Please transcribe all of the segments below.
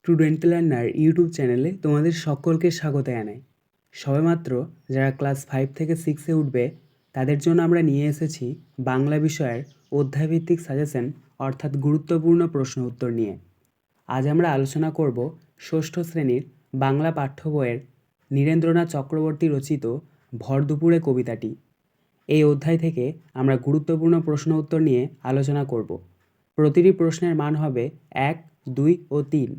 Student learner YouTube চ্যানেলে তোমাদের সকলকে স্বাগত জানাই। সবেমাত্র যারা ক্লাস 5 থেকে 6-এ উঠবে তাদের জন্য আমরা নিয়ে এসেছি বাংলা বিষয়ের অধ্যায়ভিত্তিক সাজেশন অর্থাৎ গুরুত্বপূর্ণ প্রশ্ন উত্তর নিয়ে। আজ আমরা আলোচনা করব ষষ্ঠ শ্রেণীর বাংলা পাঠ্য বইয়ের নীরেন্দ্রনাথ চক্রবর্তী রচিত ভর দুপুরে কবিতাটি। এই অধ্যায় থেকে আমরা গুরুত্বপূর্ণ প্রশ্ন উত্তর নিয়ে আলোচনা করব। প্রতিটি প্রশ্নের মান হবে 1, 2 ও 3।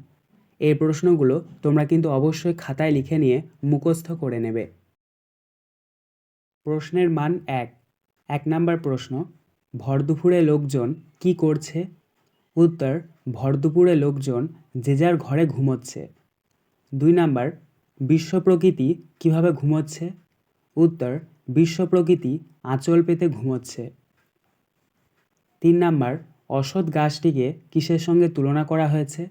এই প্রশ্নগুলো তোমরা কিন্তু অবশ্যই খাতায় লিখে নিয়ে মুখস্থ করে নেবে। প্রশ্নের মান 1 নম্বর প্রশ্ন, ভরদুপুরে লোকজন কি করছে? উত্তর, ভরদুপুরে লোকজন যে যার ঘরে ঘুমোচ্ছে। 2 নাম্বার, বিশ্ব প্রকৃতি কীভাবে ঘুমোচ্ছে? উত্তর, বিশ্ব প্রকৃতি আঁচল পেতে ঘুমোচ্ছে। 3 নাম্বার, অশ্বত্থ গাছটিকে কিসের সঙ্গে তুলনা করা হয়েছে?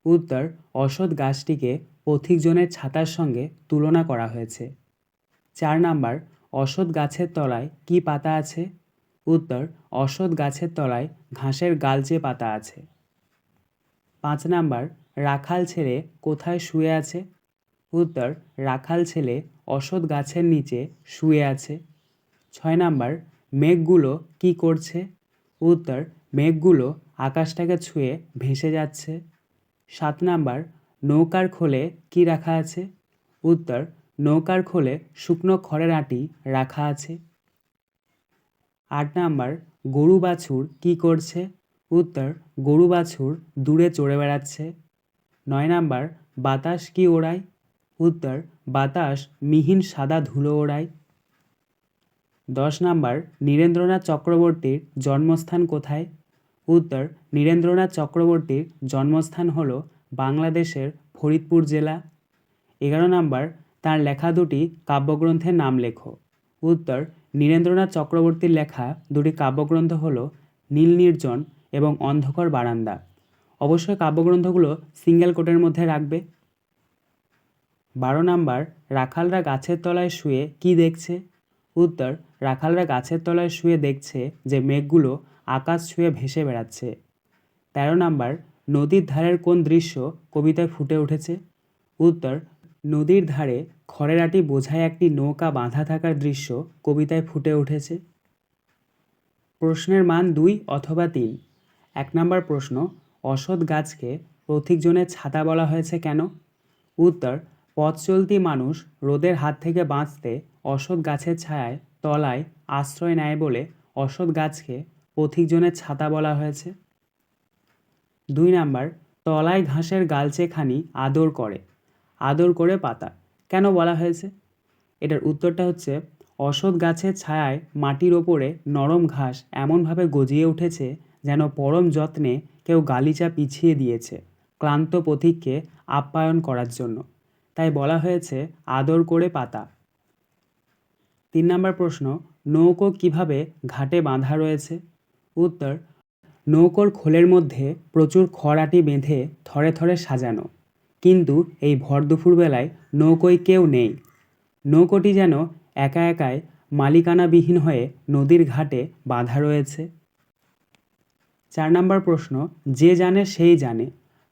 উত্তর, অশ্বত্থ গাছটিকে পথিকজনের ছাতার সঙ্গে তুলনা করা হয়েছে। 4 নাম্বার, অশ্বত্থ গাছের তলায় কি পাতা আছে? উত্তর, অশ্বত্থ গাছের তলায় ঘাসের গালচে পাতা আছে। 5 নাম্বার, রাখাল ছেলে কোথায় শুয়ে আছে? উত্তর, রাখাল ছেলে অশ্বত্থ গাছের নিচে শুয়ে আছে। 6 নাম্বার, মেঘগুলো কি করছে? উত্তর, মেঘগুলো আকাশটাকে ছুঁয়ে ভেসে যাচ্ছে। 7 নাম্বার, নৌকার খোলে কি রাখা আছে? উত্তর, নৌকার খোলে শুকনো খড়ের আঁটি রাখা আছে। 8 নাম্বার, গরু বাছুর কি করছে? উত্তর, গরু বাছুর দূরে চড়ে বেড়াচ্ছে। 9 নাম্বার, বাতাস কি ওড়ায়? উত্তর, বাতাস মিহিন সাদা ধুলো ওড়ায়। 10 নাম্বার, নীরেন্দ্রনাথ চক্রবর্তীর জন্মস্থান কোথায়? উত্তর, নীরেন্দ্রনাথ চক্রবর্তীর জন্মস্থান হল বাংলাদেশের ফরিদপুর জেলা। 11 নাম্বার, তার লেখা দুটি কাব্যগ্রন্থের নাম লেখো। উত্তর, নীরেন্দ্রনাথ চক্রবর্তীর লেখা দুটি কাব্যগ্রন্থ হল নীল নির্জন এবং অন্ধকার বারান্দা। অবশ্যই কাব্যগ্রন্থগুলো সিঙ্গেল কোটের মধ্যে রাখবে। 12 নাম্বার, রাখালরা গাছের তলায় শুয়ে কি দেখছে? উত্তর, রাখালরা গাছের তলায় শুয়ে দেখছে যে মেঘগুলো আকাশ ছুঁয়ে ভেসে বেড়াচ্ছে। 13 নাম্বার, নদীর ধারের কোন দৃশ্য কবিতায় ফুটে উঠেছে? উত্তর, নদীর ধারে খড়ের আঁটি বোঝায় একটি নৌকা বাঁধা থাকার দৃশ্য কবিতায় ফুটে উঠেছে। প্রশ্নের মান 2 অথবা 3। 1 নম্বর প্রশ্ন, অশ্বত্থ গাছকে পথিকজনের ছাতা বলা হয়েছে কেন? উত্তর, পথ চলতি মানুষ রোদের হাত থেকে বাঁচতে অশ্বত্থ গাছের ছায়ায় তলায় আশ্রয় নেয় বলে অশ্বত্থ গাছকে পথিকজনের ছাতা বলা হয়েছে। 2 নাম্বার, তলায় ঘাসের গালচে খানি আদর করে পাতা কেন বলা হয়েছে? এটার উত্তরটা হচ্ছে, অশ্বত্থ গাছের ছায়ায় মাটির ওপরে নরম ঘাস এমনভাবে গজিয়ে উঠেছে যেন পরম যত্নে কেউ গালিচা পিছিয়ে দিয়েছে ক্লান্ত পথিককে আপ্যায়ন করার জন্য, তাই বলা হয়েছে আদর করে পাতা। 3 নম্বর প্রশ্ন, নৌকো কিভাবে ঘাটে বাঁধা রয়েছে? উত্তর, নৌকোর খোলের মধ্যে প্রচুর খড় আঁটি বেঁধে থরে থরে সাজানো, কিন্তু এই ভর দুপুরবেলায় নৌকোয় কেউ নেই। নৌকোটি যেন একা একাই মালিকানাবিহীন হয়ে নদীর ঘাটে বাঁধা রয়েছে। 4 নম্বর প্রশ্ন, যে জানে সেই জানে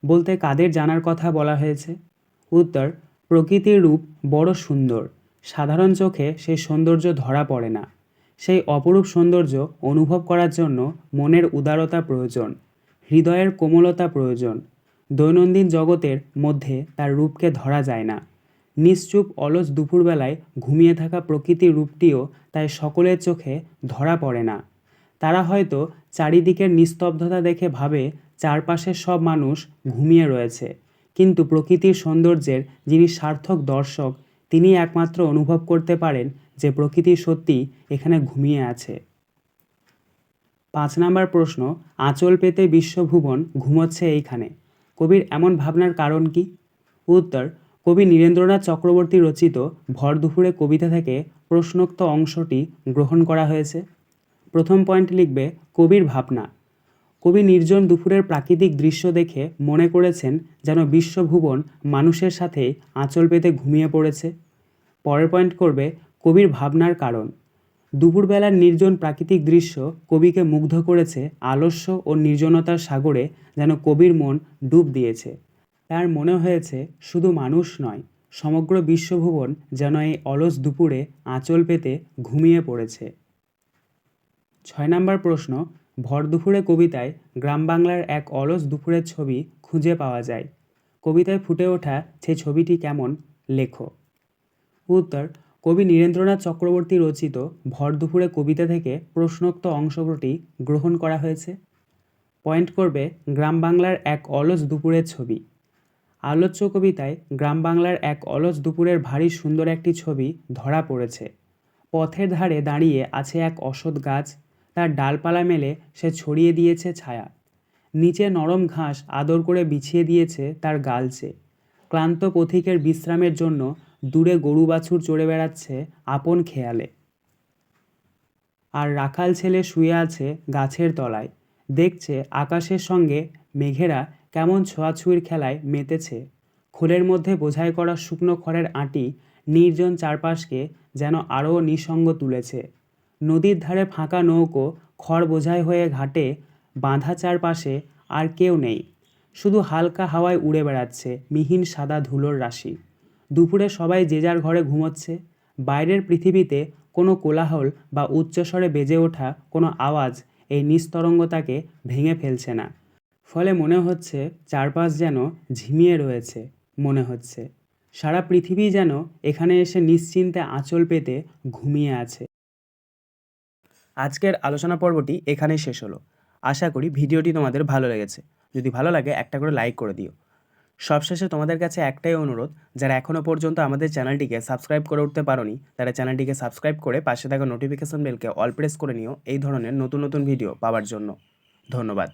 বলতে কাদের জানার কথা বলা হয়েছে? উত্তর, প্রকৃতির রূপ বড় সুন্দর, সাধারণ চোখে সেই সৌন্দর্য ধরা পড়ে না। সেই অপরূপ সৌন্দর্য অনুভব করার জন্য মনের উদারতা প্রয়োজন, হৃদয়ের কোমলতা প্রয়োজন। দৈনন্দিন জগতের মধ্যে তার রূপকে ধরা যায় না। নিশ্চুপ অলস দুপুরবেলায় ঘুমিয়ে থাকা প্রকৃতির রূপটিও তাই সকলের চোখে ধরা পড়ে না। তারা হয়তো চারিদিকের নিস্তব্ধতা দেখে ভাবে চারপাশের সব মানুষ ঘুমিয়ে রয়েছে, কিন্তু প্রকৃতির সৌন্দর্যের যিনি সার্থক দর্শক তিনি একমাত্র অনুভব করতে পারেন যে প্রকৃতি সত্যি এখানে ঘুমিয়ে আছে। 5 নম্বর প্রশ্ন, আঁচল পেতে বিশ্বভুবন ঘুমোচ্ছে এইখানে কবির এমন ভাবনার কারণ কি? উত্তর, কবি নীরেন্দ্রনাথ চক্রবর্তী রচিত ভর দুপুরে কবিতা থেকে প্রশ্নোক্ত অংশটি গ্রহণ করা হয়েছে। প্রথম পয়েন্ট লিখবে কবির ভাবনা। কবি নির্জন দুপুরের প্রাকৃতিক দৃশ্য দেখে মনে করেছেন যেন বিশ্বভুবন মানুষের সাথে আঁচল পেতে ঘুমিয়ে পড়েছে। পরের পয়েন্ট করবে কবির ভাবনার কারণ। দুপুরবেলার নির্জন প্রাকৃতিক দৃশ্য কবিকে মুগ্ধ করেছে আলস্য ও নির্জনতার সাগরে যেন কবির মন ডুব দিয়েছে। তার মনে হয়েছে শুধু মানুষ নয়, সমগ্র বিশ্বভুবন যেন এই অলস দুপুরে আঁচল পেতে ঘুমিয়ে পড়েছে। 6 নম্বর প্রশ্ন, ভর দুপুরে কবিতায় গ্রাম বাংলার এক অলস দুপুরের ছবি খুঁজে পাওয়া যায়। কবিতায় ফুটে ওঠা সেই ছবিটি কেমন, লেখো। উত্তর, কবি নীরেন্দ্রনাথ চক্রবর্তী রচিত ভর দুপুরে কবিতা থেকে প্রশ্নোক্ত অংশটি গ্রহণ করা হয়েছে। পয়েন্ট করবে গ্রাম বাংলার এক অলস দুপুরের ছবি। আলোচ্য কবিতায় গ্রাম বাংলার এক অলস দুপুরের ভারী সুন্দর একটি ছবি ধরা পড়েছে। পথের ধারে দাঁড়িয়ে আছে এক অশ্বত্থ গাছ, তার ডালপালা মেলে সে ছড়িয়ে দিয়েছে ছায়া। নিচে নরম ঘাস আদর করে বিছিয়ে দিয়েছে তার গালচে। ক্লান্ত পথিকের বিশ্রামের জন্য দূরে গরু বাছুর চড়ে বেড়াচ্ছে আপন খেয়ালে। আর রাখাল ছেলে শুয়ে আছে গাছের তলায়, দেখছে আকাশের সঙ্গে মেঘেরা কেমন ছোঁয়াছুঁয়ির খেলায় মেতেছে। খোলের মধ্যে বোঝাই করা শুকনো খড়ের আঁটি নির্জন চারপাশকে যেন আরও নিঃসঙ্গ তুলেছে। নদীর ধারে ফাঁকা নৌকো খড় বোঝাই হয়ে ঘাটে বাঁধা, চারপাশে আর কেউ নেই, শুধু হালকা হাওয়ায় উড়ে বেড়াচ্ছে মিহিন সাদা ধুলোর রাশি। দুপুরে সবাই যে যার ঘরে ঘুমোচ্ছে। বাইরের পৃথিবীতে কোনো কোলাহল বা উচ্চস্বরে বেজে ওঠা কোনো আওয়াজ এই নিস্তরঙ্গতাকে ভেঙে ফেলছে না। ফলে মনে হচ্ছে চারপাশ যেন ঝিমিয়ে রয়েছে, মনে হচ্ছে সারা পৃথিবী যেন এখানে এসে নিশ্চিন্তে আঁচল পেতে ঘুমিয়ে আছে। আজকের আলোচনা পর্বটি এখানেই শেষ হলো। আশা করি ভিডিওটি তোমাদের ভালো লেগেছে। যদি ভালো লাগে একটা করে লাইক করে দিও। সবশেষে তোমাদের কাছে একটাই অনুরোধ, যারা এখনও পর্যন্ত আমাদের চ্যানেলটিকে সাবস্ক্রাইব করে উঠতে পারোনি, তারা চ্যানেলটিকে সাবস্ক্রাইব করে পাশে থাকা নোটিফিকেশন বেলকে অল প্রেস করে নিও এই ধরনের নতুন নতুন ভিডিও পাওয়ার জন্য। ধন্যবাদ।